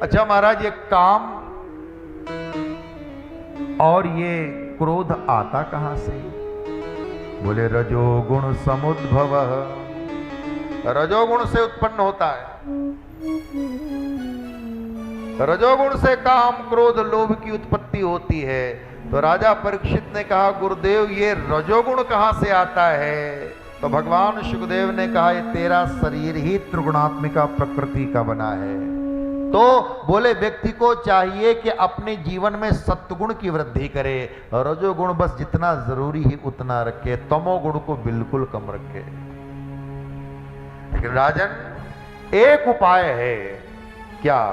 अच्छा महाराज, ये काम और ये क्रोध आता कहां से? बोले रजोगुण समुद्भव, रजोगुण से उत्पन्न होता है। रजोगुण से काम क्रोध लोभ की उत्पत्ति होती है। तो राजा परीक्षित ने कहा गुरुदेव ये रजोगुण कहां से आता है? तो भगवान सुखदेव ने कहा ये तेरा शरीर ही त्रिगुणात्मिका प्रकृति का बना है। तो बोले व्यक्ति को चाहिए कि अपने जीवन में सत्गुण की वृद्धि करे, रजोगुण बस जितना जरूरी ही उतना रखे, तमोगुण को बिल्कुल कम रखे। लेकिन राजन एक उपाय है। क्या?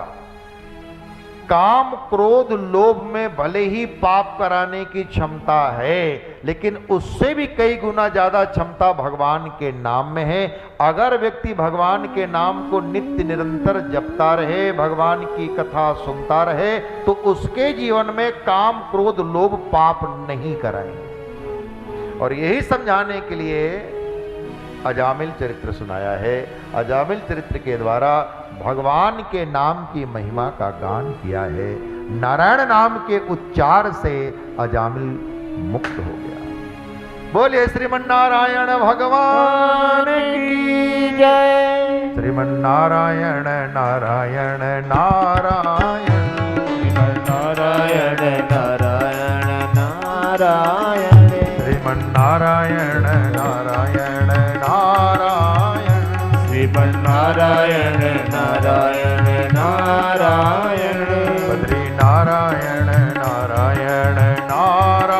काम क्रोध लोभ में भले ही पाप कराने की क्षमता है, लेकिन उससे भी कई गुना ज्यादा क्षमता भगवान के नाम में है। अगर व्यक्ति भगवान के नाम को नित्य निरंतर जपता रहे, भगवान की कथा सुनता रहे, तो उसके जीवन में काम क्रोध लोभ पाप नहीं कराएंगे। और यही समझाने के लिए अजामिल चरित्र सुनाया है। अजामिल चरित्र के द्वारा भगवान के नाम की महिमा का गान किया है। नारायण नाम के उच्चार से अजामिल मुक्त हो गया। बोलिए श्रीमन्नारायण भगवान की जय। श्रीमन्नारायण नारायण नारायण, नारायण नारायण नारायण, श्रीमन्नारायण नारायण नारायण, श्रीमन्नारायण नारायण नारायण, बद्री नारायण नारायण नारायण,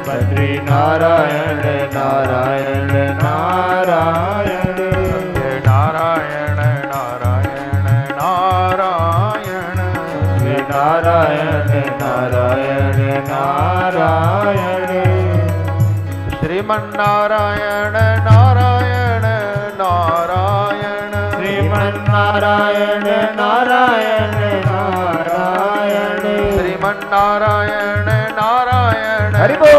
बद्री नारायण नारायण नारायण, सत्य नारायण नारायण नारायण, नारायण नारायण नारायण, श्रीमन्नारायण नारायण नारायण, श्रीमन्नारायण नारायण नारायण, श्रीमन्नारायण नारायण हरि बोल,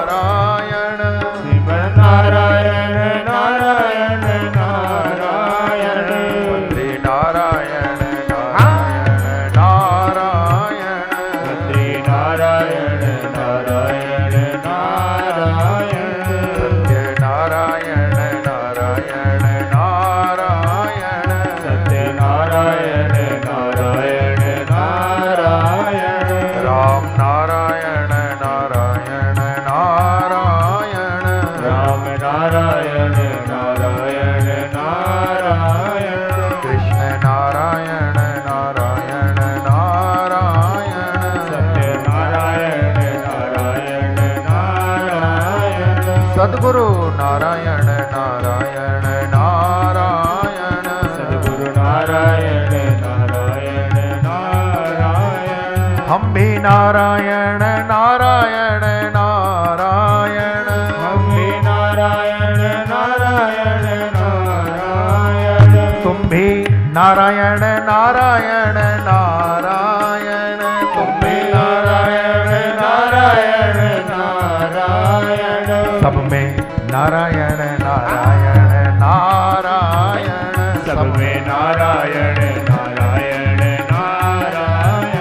नारायण श्रीमन्नारायण नारायण नारायण, बद्री नारायण नारायण नारायण, बद्री नारायण नारायण नारायण, सत्य नारायण नारायण नारायण, सत्य नारायण नारायण नारायण, राम नारायण नारायण नारायण, राम नारायण नारायण नारायण, कृष्ण नारायण नारायण नारायण, सत्य नारायण नारायण नारायण, सद्गुरु नारायण नारायण नारायण, सद्गुरु नारायण नारायण नारायण, हम भी नारायण नारायण नारायण, हम भी नारायण नारायण नारायण, तुम भी नारायण नारायण नारायण, तुम भी नारायण नारायण नारायण, सब में नारायण नारायण नारायण, सब में नारायण नारायण नारायण,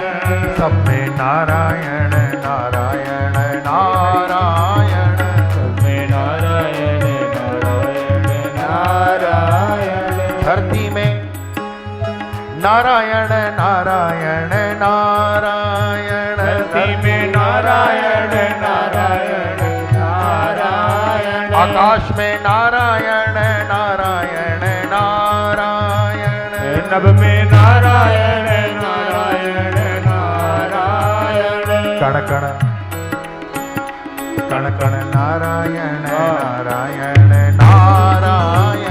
सब में नारायण नारायण नारायण, सब में नारायण नारायण नारायण, धरती में नारायण नारायण नारायण, धरती में नारायण नारायण नारायण, आकाश में नारायण नारायण नारायण, नभ में नारायण नारायण नारायण, कण कण कण कण नारायण नारायण नारायण,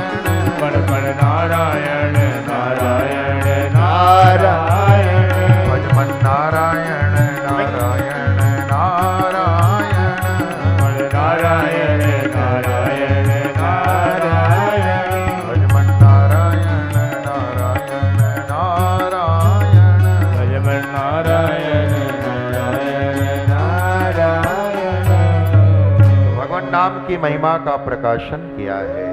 कण कण नारायण नारायण नारायण, भजमन नारायण नारायण नारायण, नारायण नारायण नारायण, भजमन नारायण नारायण नारायण, भजमन नारायण नारायण नारायण। भगवान नाम की महिमा का प्रकाशन किया है।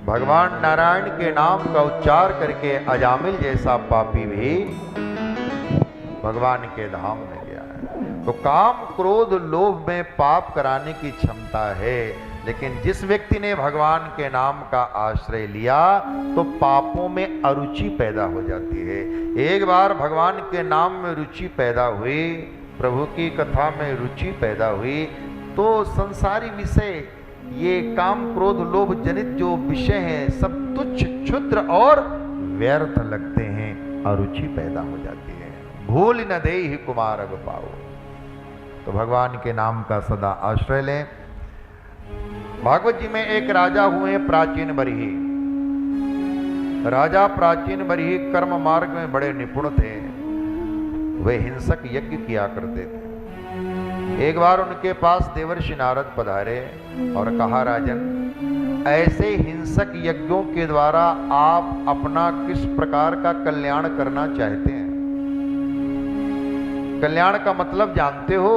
भगवान नारायण के नाम का उच्चार करके अजामिल जैसा पापी भी भगवान के धाम में गया है। तो काम क्रोध लोभ में पाप कराने की क्षमता है, लेकिन जिस व्यक्ति ने भगवान के नाम का आश्रय लिया तो पापों में अरुचि पैदा हो जाती है। एक बार भगवान के नाम में रुचि पैदा हुई, प्रभु की कथा में रुचि पैदा हुई, तो संसारी विषय, ये काम क्रोध लोभ जनित जो विषय हैं, सब तुच्छ क्षुद्र और व्यर्थ लगते हैं, अरुचि पैदा हो जाती है। भूल न देहि कुमार अग पाओ। तो भगवान के नाम का सदा आश्रय लें। भागवत जी में एक राजा हुए प्राचीन बरही। राजा प्राचीन बरही कर्म मार्ग में बड़े निपुण थे। वे हिंसक यज्ञ किया करते थे। एक बार उनके पास देवर्षि नारद पधारे और कहा, राजन, ऐसे हिंसक यज्ञों के द्वारा आप अपना किस प्रकार का कल्याण करना चाहते हैं? कल्याण का मतलब जानते हो,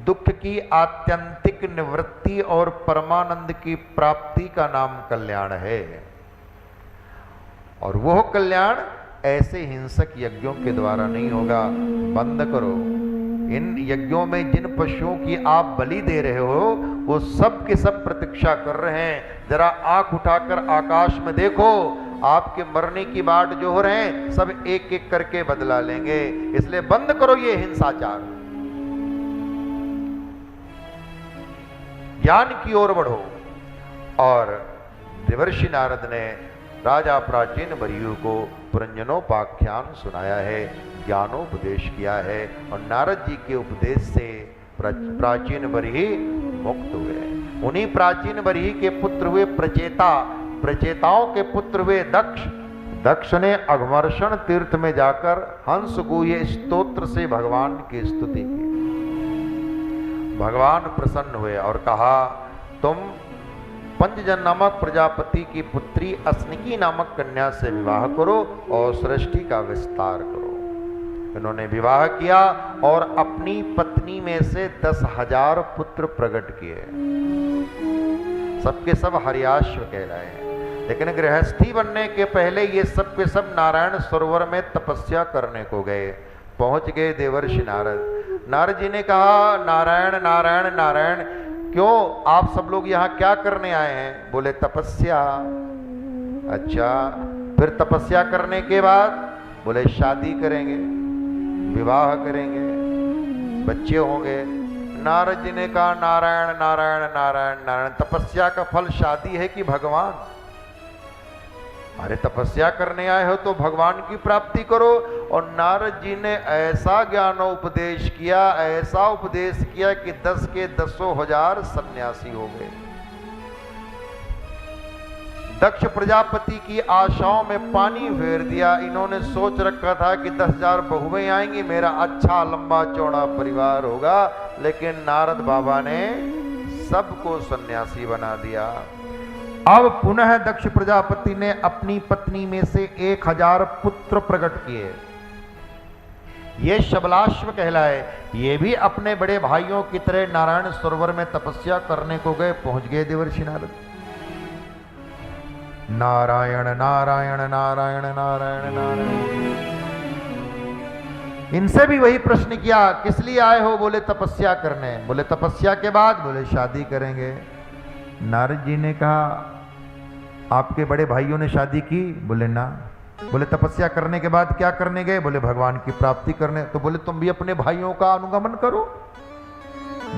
दुख की आत्यंतिक निवृत्ति और परमानंद की प्राप्ति का नाम कल्याण है। और वह कल्याण ऐसे हिंसक यज्ञों के द्वारा नहीं होगा। बंद करो। इन यज्ञों में जिन पशुओं की आप बलि दे रहे हो, वो सब के सब प्रतीक्षा कर रहे हैं। जरा आंख उठाकर आकाश में देखो, आपके मरने की बाट जो हो रहे हैं, सब एक एक करके बदला लेंगे। इसलिए बंद करो ये हिंसाचार, ज्ञान की ओर बढ़ो। और देवर्षि नारद ने राजा प्राचीन बरयू को पुरंजनोपाख्यान सुनाया है, ज्ञानोपदेश किया है, और नारद जी के उपदेश से प्राचीन बरही मुक्त हुए। उन्हीं प्राचीन बरही के पुत्र हुए प्रचेता, प्रचेताओं के पुत्र हुए दक्ष। दक्ष ने अघमर्षण तीर्थ में जाकर हंस गुह्य स्तोत्र से भगवान की स्तुति की। भगवान प्रसन्न हुए और कहा, तुम पंचजन नामक प्रजापति की पुत्री अस्निकी नामक कन्या से विवाह करो और सृष्टि का विस्तार करो। इन्होंने विवाह किया और अपनी पत्नी में से 10,000 पुत्र प्रकट किए। सबके सब हरियाश्व कहलाए हैं। लेकिन गृहस्थी बनने के पहले ये सब के सब नारायण सरोवर में तपस्या करने को गए। पहुंच गए देवर्षि नारद। नारद जी ने कहा, नारायण नारायण नारायण, क्यों आप सब लोग यहाँ क्या करने आए हैं? बोले तपस्या। अच्छा, फिर तपस्या करने के बाद? बोले शादी करेंगे, विवाह करेंगे, बच्चे होंगे। नारद जी ने कहा, नारायण नारायण नारायण नारायण, तपस्या का फल शादी है कि भगवान? अरे तपस्या करने आए हो तो भगवान की प्राप्ति करो। और नारद जी ने ऐसा ज्ञानोपदेश किया, ऐसा उपदेश किया कि 10 के 10,000 सन्यासी हो गए। दक्ष प्रजापति की आशाओं में पानी फेर दिया। इन्होंने सोच रखा था कि 10,000 बहुएं आएंगी, मेरा अच्छा लंबा चौड़ा परिवार होगा, लेकिन नारद बाबा ने सबको सन्यासी बना दिया। अब पुनः दक्ष प्रजापति ने अपनी पत्नी में से 1,000 पुत्र प्रकट किए। ये शबलाश्व कहलाए। ये भी अपने बड़े भाइयों की तरह नारायण सरोवर में तपस्या करने को गए। पहुंच गए देवर्षि नारद। नारायण नारायण नारायण नारायण नारायण। इनसे भी वही प्रश्न किया, किस लिए आए हो? बोले तपस्या करने। बोले तपस्या के बाद? बोले शादी करेंगे। नारद जी ने कहा, आपके बड़े भाइयों ने शादी की? बोले ना। बोले तपस्या करने के बाद क्या करने गए? बोले भगवान की प्राप्ति करने। तो बोले तुम भी अपने भाइयों का अनुगमन करो,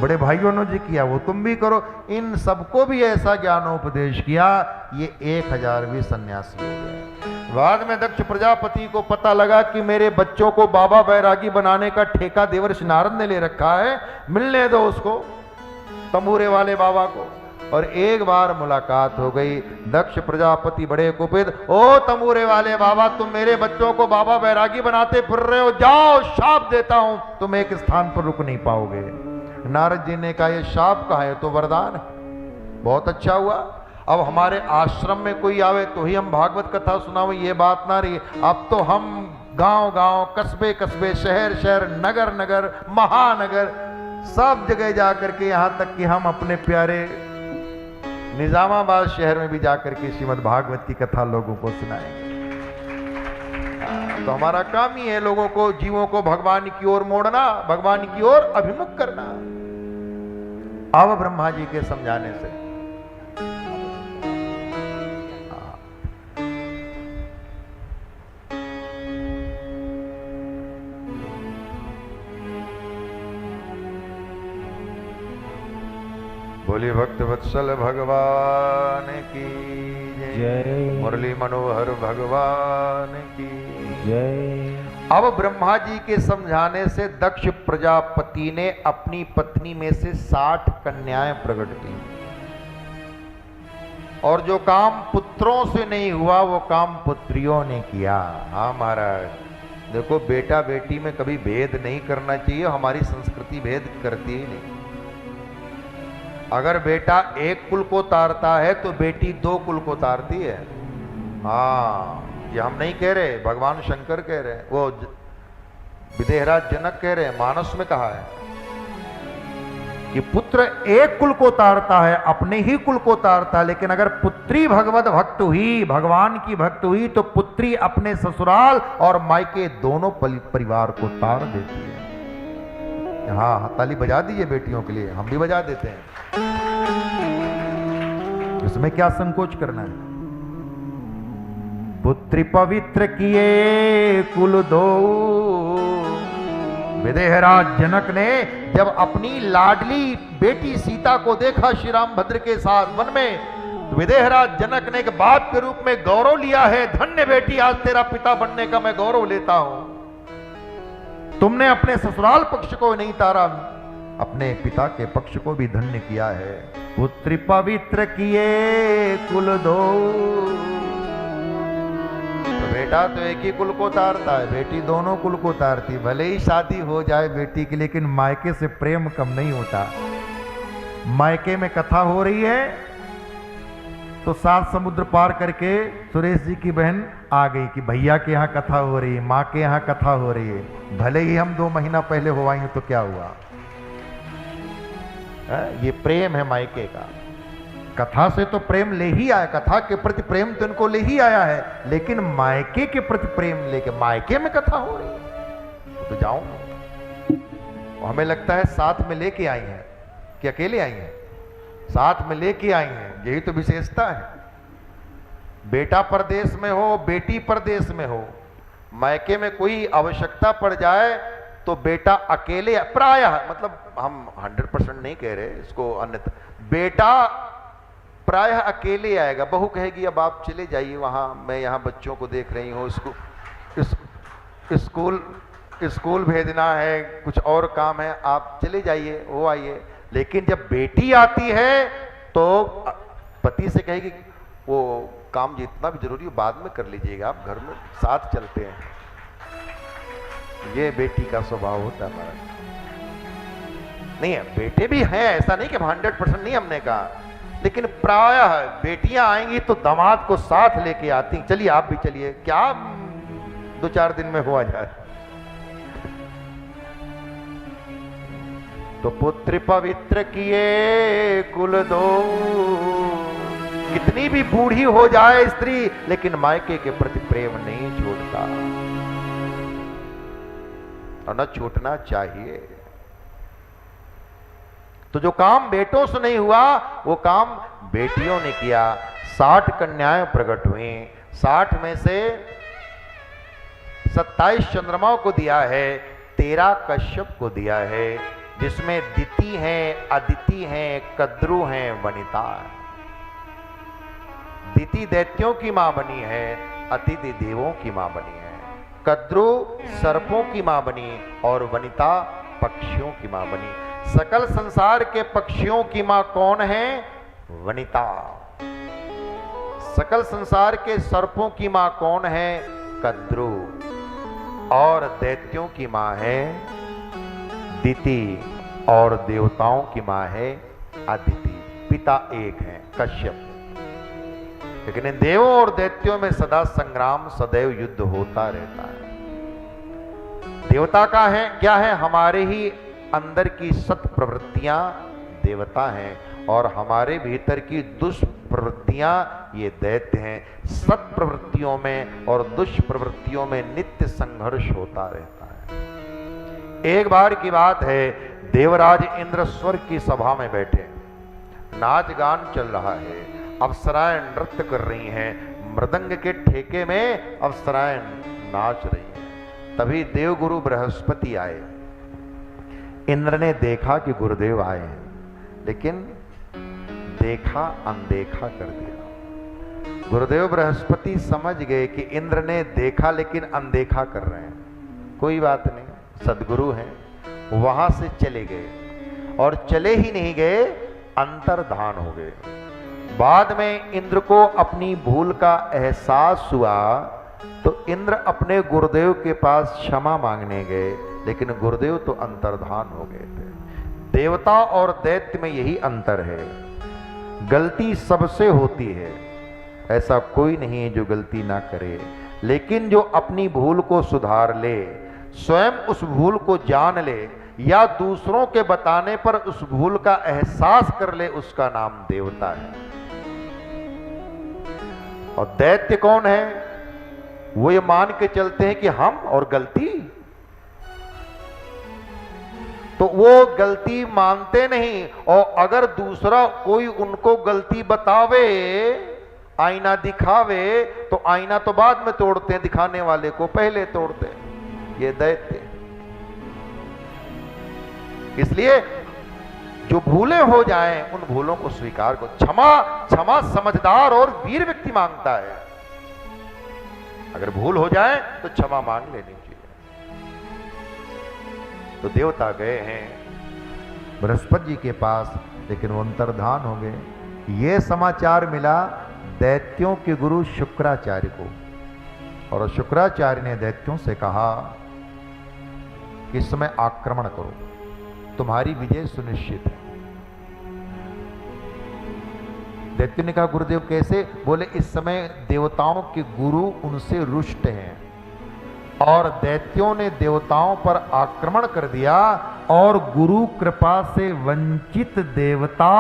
बड़े भाइयों ने जो किया वो तुम भी करो। इन सबको भी ऐसा ज्ञानोपदेश किया, ये 1,000 भी सन्यासी हो गए। बाद में दक्ष प्रजापति को पता लगा कि मेरे बच्चों को बाबा बैरागी बनाने का ठेका देवर्षि नारद ने ले रखा है, मिलने दो उसको, तंबूरे वाले बाबा को। और एक बार मुलाकात हो गई। दक्ष प्रजापति बड़े कुपित, ओ तंबूरे वाले बाबा, तुम मेरे बच्चों को बाबा बैरागी बनाते फिर रहे हो, जाओ शाप देता हूं, तुम एक स्थान पर रुक नहीं पाओगे। नारद जी ने कहा, ये शाप कहा है? तो वरदान है। बहुत अच्छा हुआ। अब हमारे आश्रम में कोई आवे तो ही हम भागवत कथा सुनावे, ये बात ना रही। अब तो हम गांव गांव, कस्बे कस्बे, शहर शहर, नगर नगर, महानगर, सब जगह जाकर के, यहां तक कि हम अपने प्यारे निजामाबाद शहर में भी जाकर के श्रीमद् भागवत की कथा लोगों को सुनाएंगे। तो हमारा काम ही है लोगों को, जीवों को भगवान की ओर मोड़ना, भगवान की ओर अभिमुख करना। अब ब्रह्मा जी के समझाने से बोली भक्त वत्सल भगवान की जय, मुरली मनोहर भगवान की जय। अब ब्रह्मा जी के समझाने से दक्ष प्रजापति ने अपनी पत्नी में से 60 कन्याएं प्रकट की, और जो काम पुत्रों से नहीं हुआ वो काम पुत्रियों ने किया। हाँ महाराज, देखो बेटा बेटी में कभी भेद नहीं करना चाहिए, हमारी संस्कृति भेद करती ही नहीं। अगर बेटा एक कुल को तारता है तो बेटी 2 कुल को तारती है। हाँ, ये हम नहीं कह रहे, भगवान शंकर कह रहे हैं, वो विदेहराज जनक कह रहे हैं, मानस में कहा है कि पुत्र एक कुल को तारता है, अपने ही कुल को तारता है, लेकिन अगर पुत्री भगवत भक्त हुई, भगवान की भक्त हुई, तो पुत्री अपने ससुराल और मायके दोनों परिवार को तार देती है। हाँ, ताली बजा दीजिए बेटियों के लिए, हम भी बजा देते हैं। इसमें क्या संकोच करना है। पुत्री पवित्र किए कुल दो। विदेहराज जनक ने जब अपनी लाडली बेटी सीता को देखा श्री रामभद्र के साथ वन में, तो विदेहराज जनक ने एक बाप के रूप में गौरव लिया है, धन्य बेटी, आज तेरा पिता बनने का मैं गौरव लेता हूं। तुमने अपने ससुराल पक्ष को नहीं तारा, अपने पिता के पक्ष को भी धन्य किया है। पुत्री पवित्र किए कुल दो। तो बेटा तो एक ही कुल को तारता है, बेटी दोनों कुल को तारती। भले ही शादी हो जाए बेटी की, लेकिन मायके से प्रेम कम नहीं होता। मायके में कथा हो रही है तो 7 समुद्र पार करके सुरेश जी की बहन आ गई कि भैया के यहाँ कथा हो रही है, माँ के यहाँ कथा हो रही है। भले ही हम 2 महीना पहले हो आई तो क्या हुआ है? ये प्रेम है मायके का। कथा से तो प्रेम ले ही आया, कथा के प्रति प्रेम तो इनको ले ही आया है, लेकिन मायके के प्रति प्रेम लेके, मायके में कथा हो रही है तो जाऊं। हमें लगता है साथ में लेके आई हैं कि अकेले आई हैं, साथ में लेके आई हैं, यही तो विशेषता है। बेटा परदेश में हो, बेटी परदेश में हो, मायके में कोई आवश्यकता पड़ जाए तो बेटा अकेले, प्रायः, मतलब हम 100% नहीं कह रहे इसको, अन्यथा बेटा प्रायः अकेले आएगा। बहू कहेगी अब आप चले जाइए वहां, मैं यहाँ बच्चों को देख रही हूँ, स्कूल भेजना है, कुछ और काम है, आप चले जाइए, वो आइए। लेकिन जब बेटी आती है तो पति से कहेगी वो काम जितना भी जरूरी हो बाद में कर लीजिएगा, आप घर में साथ चलते हैं। ये बेटी का स्वभाव होता है हमारा। नहीं है, बेटे भी हैं, ऐसा नहीं कि 100% नहीं हमने कहा, लेकिन प्रायः बेटियां आएंगी तो दामाद को साथ लेके आती, चलिए आप भी चलिए, क्या 2-4 दिन में हुआ जाए। तो पुत्र पवित्र किए कुल दो। कितनी भी बूढ़ी हो जाए स्त्री, लेकिन मायके के प्रति प्रेम नहीं छोड़ता, और न छूटना चाहिए। तो जो काम बेटों से नहीं हुआ वो काम बेटियों ने किया। 60 कन्याएं प्रकट हुई, 60 में से 27 चंद्रमाओं को दिया है, 13 कश्यप को दिया है, जिसमें दिति हैं, अदिति हैं, कद्रु हैं, वनिता। दिति दैत्यों की मां बनी है, अदिति देवों की मां बनी है, कद्रु सर्पों की मां बनी और वनिता पक्षियों की मां बनी। सकल संसार के पक्षियों की मां कौन है? वनिता। सकल संसार के सर्पों की मां कौन है? कद्रु। और दैत्यों की मां है दिति, और देवताओं की मां है अदिति। पिता एक है कश्यप, लेकिन इन देवों और दैत्यों में सदा संग्राम, सदैव युद्ध होता रहता है। देवता का है क्या है? हमारे ही अंदर की सत प्रवृत्तियां देवता हैं और हमारे भीतर की दुष्प्रवृत्तियां ये दैत्य हैं। सत प्रवृत्तियों में और दुष्प्रवृत्तियों में नित्य संघर्ष होता रहता है। एक बार की बात है, देवराज इंद्र स्वर्ग की सभा में बैठे, नाच गान चल रहा है, अप्सराएं नृत्य कर रही हैं, मृदंग के ठेके में अप्सराएं नाच रही हैं। तभी देवगुरु बृहस्पति आए। इंद्र ने देखा कि गुरुदेव आए हैं, लेकिन देखा अनदेखा कर दिया। गुरुदेव बृहस्पति समझ गए कि इंद्र ने देखा लेकिन अनदेखा कर रहे हैं, कोई बात नहीं, सदगुरु हैं। वहां से चले गए और चले ही नहीं गए, अंतर्धान हो गए। बाद में इंद्र को अपनी भूल का एहसास हुआ तो इंद्र अपने गुरुदेव के पास क्षमा मांगने गए, लेकिन गुरुदेव तो अंतर्धान हो गए थे। देवता और दैत्य में यही अंतर है, गलती सबसे होती है, ऐसा कोई नहीं है जो गलती ना करे, लेकिन जो अपनी भूल को सुधार ले, स्वयं उस भूल को जान ले या दूसरों के बताने पर उस भूल का एहसास कर ले, उसका नाम देवता है। और दैत्य कौन है? वो ये मान के चलते हैं कि हम और गलती, तो वो गलती मानते नहीं, और अगर दूसरा कोई उनको गलती बतावे, आईना दिखावे, तो आईना तो बाद में तोड़ते हैं, दिखाने वाले को पहले तोड़ते हैं। ये दैत्य। इसलिए जो भूलें हो जाएं, उन भूलों को स्वीकार करो। क्षमा समझदार और वीर व्यक्ति मांगता है। अगर भूल हो जाए तो क्षमा मांग लेनी चाहिए। तो देवता गए हैं बृहस्पति जी के पास, लेकिन वो अंतर्धान हो गए। ये समाचार मिला दैत्यों के गुरु शुक्राचार्य को, और शुक्राचार्य ने दैत्यों से कहा कि इस समय आक्रमण करो, तुम्हारी विजय सुनिश्चित है। दैत्य ने कहा गुरुदेव कैसे? बोले इस समय देवताओं के गुरु उनसे रुष्ट हैं और दैत्यों ने देवताओं पर आक्रमण कर दिया, और गुरु कृपा से वंचित देवता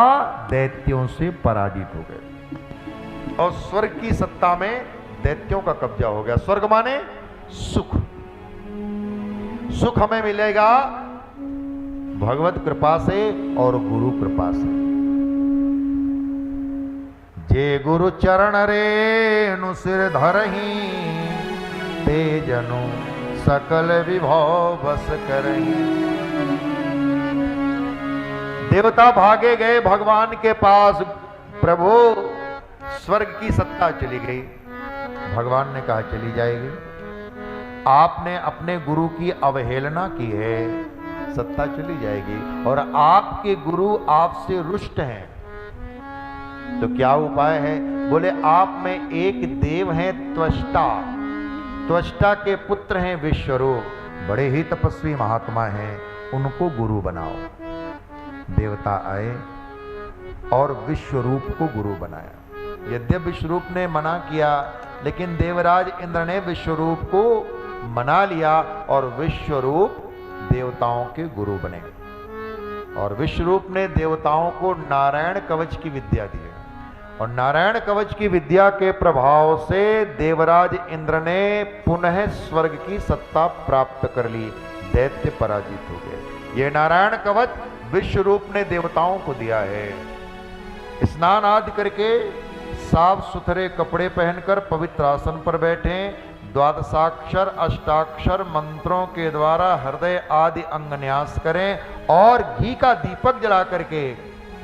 दैत्यों से पराजित हो गए और स्वर्ग की सत्ता में दैत्यों का कब्जा हो गया। स्वर्ग माने सुख। सुख हमें मिलेगा भगवत कृपा से और गुरु कृपा से। जे गुरु चरण रेणु सिर धरही, ते जनु सकल विभव बस करही। देवता भागे गए भगवान के पास, प्रभु स्वर्ग की सत्ता चली गई। भगवान ने कहा चली जाएगी, आपने अपने गुरु की अवहेलना की है, सत्ता चली जाएगी। और आपके गुरु आपसे रुष्ट हैं, तो क्या उपाय है? बोले आप में एक देव हैं त्वष्टा, त्वष्टा के पुत्र हैं विश्वरूप, बड़े ही तपस्वी महात्मा हैं, उनको गुरु बनाओ। देवता आए और विश्वरूप को गुरु बनाया। यद्यपि विश्वरूप ने मना किया, लेकिन देवराज इंद्र ने विश्वरूप को मना लिया और विश्वरूप देवताओं के गुरु बने। और विश्वरूप ने देवताओं को नारायण कवच की विद्या दी, और नारायण कवच की विद्या के प्रभाव से देवराज इंद्र ने पुनः स्वर्ग की सत्ता प्राप्त कर ली। दैत्य पराजित हो गए। ये नारायण कवच विश्वरूप ने देवताओं को दिया है। स्नान आदि करके साफ सुथरे कपड़े पहनकर पवित्र आसन पर बैठे, द्वादशाक्षर अष्टाक्षर मंत्रों के द्वारा हृदय आदि अंग न्यास करें और घी का दीपक जला करके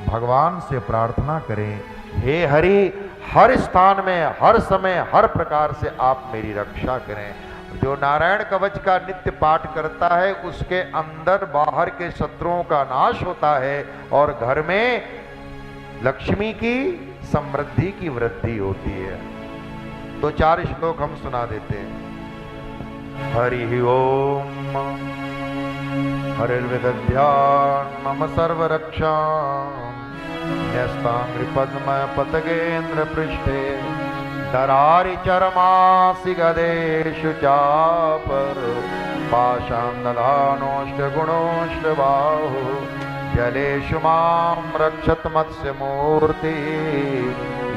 भगवान से प्रार्थना करें, हे हरि हर स्थान में हर समय हर प्रकार से आप मेरी रक्षा करें। जो नारायण कवच का नित्य पाठ करता है उसके अंदर बाहर के शत्रुओं का नाश होता है और घर में लक्ष्मी की समृद्धि की वृद्धि होती है। तो 4 श्लोक हम सुना देते हैं। हरि ओम हरिर्विदध्यान् मम सर्वरक्षा न्यस्तांग्रि पद्म पतगेन्द्र पृष्ठे दरारि चरमासि गदेषु चाप पाशां दधानोऽष्ट गुणोऽष्ट बाहु जलेषु मां रक्षत मत्स्यमूर्ति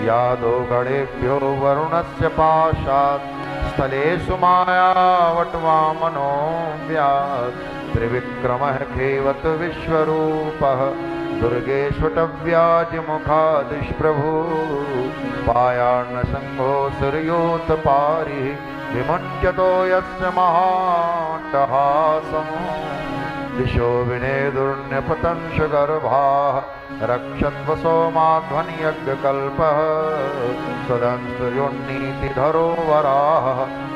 यादो गणेभ्यो वरुणस्य पाशात् स्थलेषु मायावटवामनो व्यात् त्रिविक्रमः खेवत विश्वरूपः दुर्गेष्वटव्याजमुखादिष्प्रभु पायार्णसंघो सूर्योत्पारिः विमुञ्चतो यस्य महाट्टहासम् दिशो विनेदुर्न्यपतंशगर्भाः रक्षत्वसो माध्वनियज्ञकल्पः सदंस्तुर्योन्नीतिधरो वराः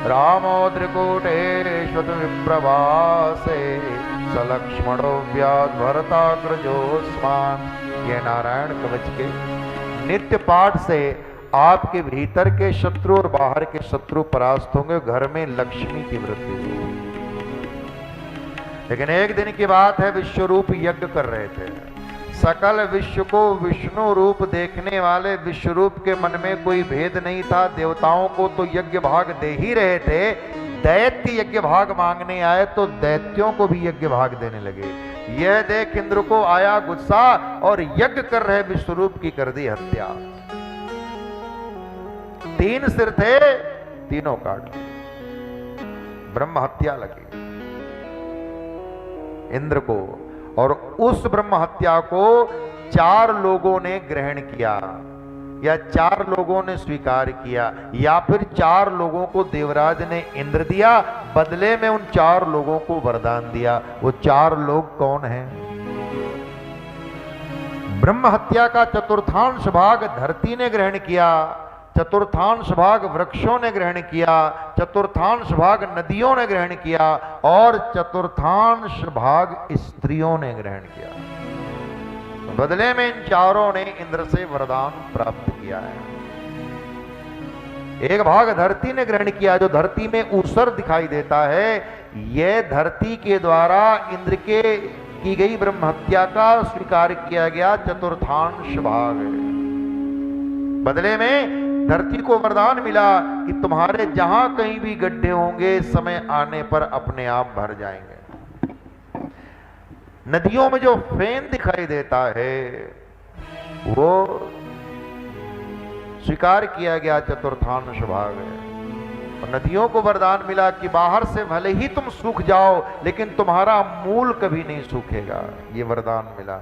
रामो त्रिकूटेष्वत विप्रवासे सलक्ष्मणो व्याद्भरताग्रजोस्मान्। ये नारायण कवच के नित्य पाठ से आपके भीतर के शत्रु और बाहर के शत्रु परास्त होंगे, घर में लक्ष्मी की वृद्धि होगी। लेकिन एक दिन की बात है, विश्वरूप यज्ञ कर रहे थे। सकल विश्व को विष्णु रूप देखने वाले विश्वरूप के मन में कोई भेद नहीं था। देवताओं को तो यज्ञ भाग दे ही रहे थे, दैत्य यज्ञ भाग मांगने आए तो दैत्यों को भी यज्ञ भाग देने लगे। यह देख इंद्र को आया गुस्सा और यज्ञ कर रहे विश्वरूप की कर दी हत्या। 3 सिर थे, तीनों काट दिए, ब्रह्म हत्या लगी इंद्र को। और उस ब्रह्म हत्या को 4 लोगों ने ग्रहण किया, या 4 लोगों ने स्वीकार किया, या फिर 4 लोगों को देवराज ने इंद्र दिया, बदले में उन 4 लोगों को वरदान दिया। वो 4 लोग कौन हैं? ब्रह्म हत्या का चतुर्थांश भाग धरती ने ग्रहण किया, चतुर्थांश भाग वृक्षों ने ग्रहण किया, चतुर्थांश भाग नदियों ने ग्रहण किया और चतुर्थांश भाग स्त्रियों ने ग्रहण किया। बदले में इन 4 ने इंद्र से वरदान प्राप्त किया है। एक भाग धरती ने ग्रहण किया, जो धरती में ऊसर दिखाई देता है, यह धरती के द्वारा इंद्र के की गई ब्रह्म हत्या का स्वीकार किया गया चतुर्थांश भाग। बदले में धरती को वरदान मिला कि तुम्हारे जहां कहीं भी गड्ढे होंगे समय आने पर अपने आप भर जाएंगे। नदियों में जो फेन दिखाई देता है वो स्वीकार किया गया चतुर्थांश भाग है। और नदियों को वरदान मिला कि बाहर से भले ही तुम सूख जाओ लेकिन तुम्हारा मूल कभी नहीं सूखेगा, ये वरदान मिला।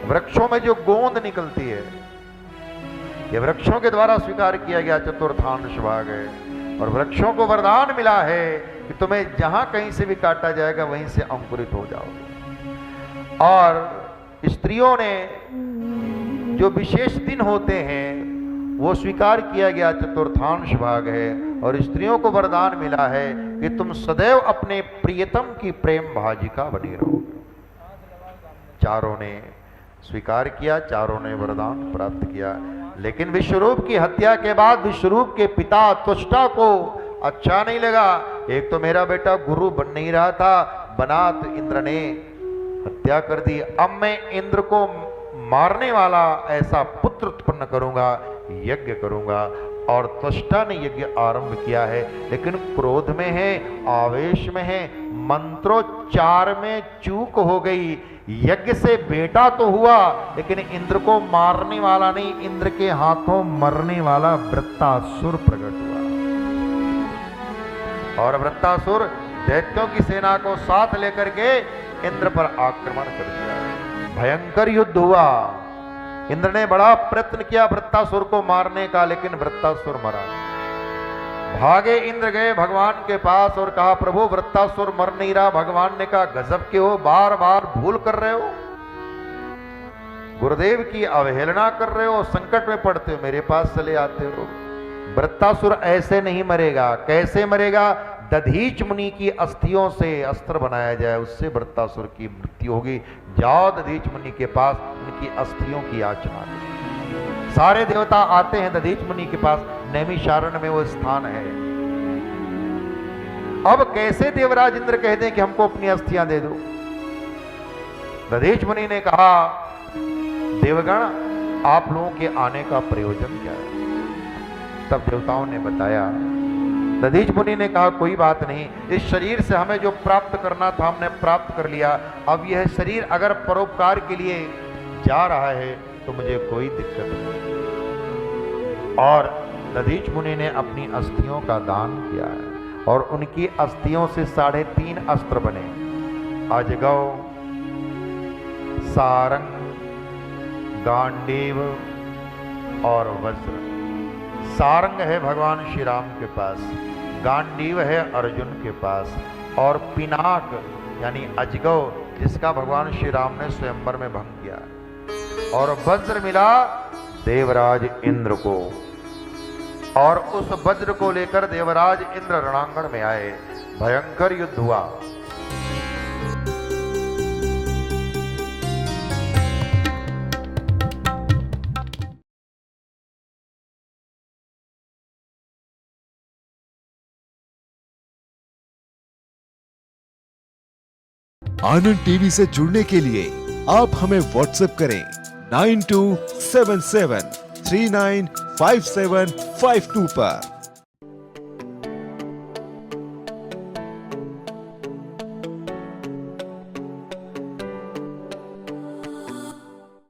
वृक्षों में जो गोंद निकलती है, ये वृक्षों के द्वारा स्वीकार किया गया चतुर्थांश भाग है। और वृक्षों को वरदान मिला है कि तुम्हें जहां कहीं से भी काटा जाएगा वहीं से अंकुरित हो जाओगे। और स्त्रियों ने जो विशेष दिन होते हैं वो स्वीकार किया गया चतुर्थांश भाग है। और स्त्रियों को वरदान मिला है कि तुम सदैव अपने प्रियतम की प्रेम भाजिका बनी रहोगे। 4 ने स्वीकार किया, 4 ने वरदान प्राप्त किया। लेकिन विश्वरूप की हत्या के बाद विश्वरूप के पिता त्वष्टा को अच्छा नहीं लगा। एक तो मेरा बेटा गुरु बन नहीं रहा था, बना तो इंद्र ने हत्या कर दी। अब मैं इंद्र को मारने वाला ऐसा पुत्र उत्पन्न करूंगा, यज्ञ करूंगा। और त्वष्टा ने यज्ञ आरंभ किया है, लेकिन क्रोध में है, आवेश में है, मंत्रोच्चार में चूक हो गई। यज्ञ से बेटा तो हुआ लेकिन इंद्र को मारने वाला नहीं, इंद्र के हाथों मरने वाला वृत्तासुर प्रकट हुआ। और वृत्तासुर दैत्यों की सेना को साथ लेकर के इंद्र पर आक्रमण कर दिया। भयंकर युद्ध हुआ। इंद्र ने बड़ा प्रयत्न किया वृत्तासुर को मारने का, लेकिन वृत्तासुर मरा। भागे इंद्र गए भगवान के पास और कहा, प्रभु वृत्तासुर मर नहीं रहा। भगवान ने कहा, गजब के हो, बार बार भूल कर रहे हो, गुरुदेव की अवहेलना कर रहे हो, संकट में पड़ते हो, मेरे पास चले आते हो। वृत्तासुर ऐसे नहीं मरेगा। कैसे मरेगा? दधीच मुनि की अस्थियों से अस्त्र बनाया जाए, उससे वृत्तासुर की मृत्यु होगी। जाओ दधीच मुनि के पास, उनकी अस्थियों की याचना करो। सारे देवता आते हैं दधीच मुनि के पास, नैमिषारण्य में वो स्थान है। अब कैसे देवराज इंद्र कह दें कि हमको अपनी अस्थियां दे दो? दधीच मुनि ने कहा, देवगण आप लोगों के आने का प्रयोजन क्या है? तब देवताओं ने बताया दधीच मुनि ने कहा कोई बात नहीं, इस शरीर से हमें जो प्राप्त करना था हमने प्राप्त कर लिया, अब यह शरीर अगर परोपकार के लिए जा रहा है तो मुझे कोई दिक्कत नहीं। और दधीच मुनि ने अपनी अस्थियों का दान किया है और उनकी अस्थियों से 3.5 अस्त्र बने, अजगौ, सारंग, गांडीव और वज्र। सारंग है भगवान श्री राम के पास, गांडीव है अर्जुन के पास, और पिनाक यानी अजगौ जिसका भगवान श्री राम ने स्वयंवर में भंग किया, और वज्र मिला देवराज इंद्र को, और उस वज्र को लेकर देवराज इंद्र रणांगण में आए, भयंकर युद्ध हुआ। आनंद टीवी से जुड़ने के लिए आप हमें व्हाट्सएप करें 9277395752 पर।